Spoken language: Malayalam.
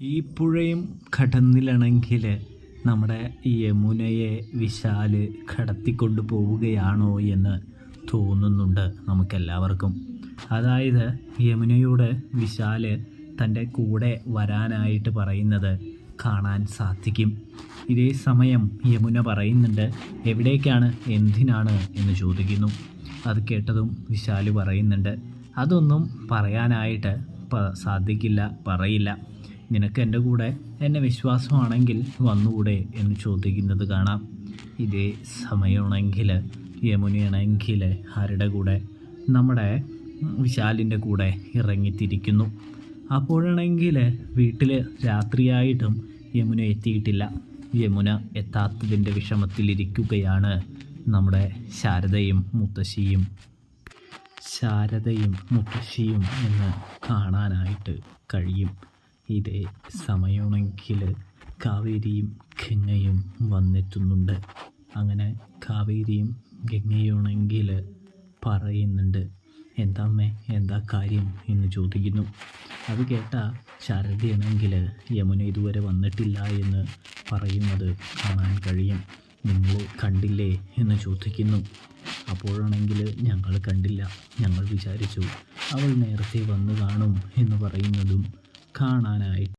ഈ പുഴയും കടന്നിലണമെങ്കിൽ നമ്മുടെ യമുനയെ വിശാല് കടത്തിക്കൊണ്ട് പോവുകയാണോ എന്ന് തോന്നുന്നുണ്ട് നമുക്കെല്ലാവർക്കും. അതായത് യമുനയോട് വിശാല് തൻ്റെ കൂടെ വരാനായിട്ട് പറയുന്നത് കാണാൻ സാധിക്കും. ഇതേ സമയം യമുന പറയുന്നുണ്ട്, എവിടേക്കാണ്, എന്തിനാണ് എന്ന് ചോദിക്കുന്നു. അത് കേട്ടതും വിശാല് പറയുന്നുണ്ട്, അതൊന്നും പറയാനായിട്ട് സാധിക്കില്ല, പറയില്ല. നിനക്ക് എൻ്റെ കൂടെ എന്നെ വിശ്വാസമാണെങ്കിൽ വന്നുകൂടെ എന്ന് ചോദിക്കുന്നത് കാണാം. ഇതേ സമയമാണെങ്കിൽ യമുനയാണെങ്കിൽ ആരുടെ കൂടെ, നമ്മുടെ വിശാലിൻ്റെ കൂടെ ഇറങ്ങിത്തിരിക്കുന്നു. അപ്പോഴാണെങ്കിൽ വീട്ടിൽ രാത്രിയായിട്ടും യമുന എത്തിയിട്ടില്ല. യമുന എത്താത്തതിൻ്റെ വിഷമത്തിലിരിക്കുകയാണ് നമ്മുടെ ശാരദയും മുത്തശ്ശിയും എന്ന് കാണാനായിട്ട് കഴിയും. ഇതേ സമയമാണെങ്കിൽ കാവേരിയും ഗംഗയും വന്നെത്തുന്നുണ്ട്. അങ്ങനെ കാവേരിയും ഗംഗയാണെങ്കിൽ പറയുന്നുണ്ട്, എന്താമ്മേ, എന്താ കാര്യം എന്ന് ചോദിക്കുന്നു. അത് കേട്ട ശാരദയാണെങ്കിൽ യമുന ഇതുവരെ വന്നിട്ടില്ല എന്ന് പറയുന്നത് കാണാൻ കഴിയും. നിങ്ങൾ കണ്ടില്ലേ എന്ന് ചോദിക്കുന്നു. അപ്പോഴാണെങ്കിൽ ഞങ്ങൾ കണ്ടില്ല, ഞങ്ങൾ വിചാരിച്ചു അവൾ നേരത്തെ വന്നു കാണും എന്ന് പറയുന്നതും കാണാനായിട്ട്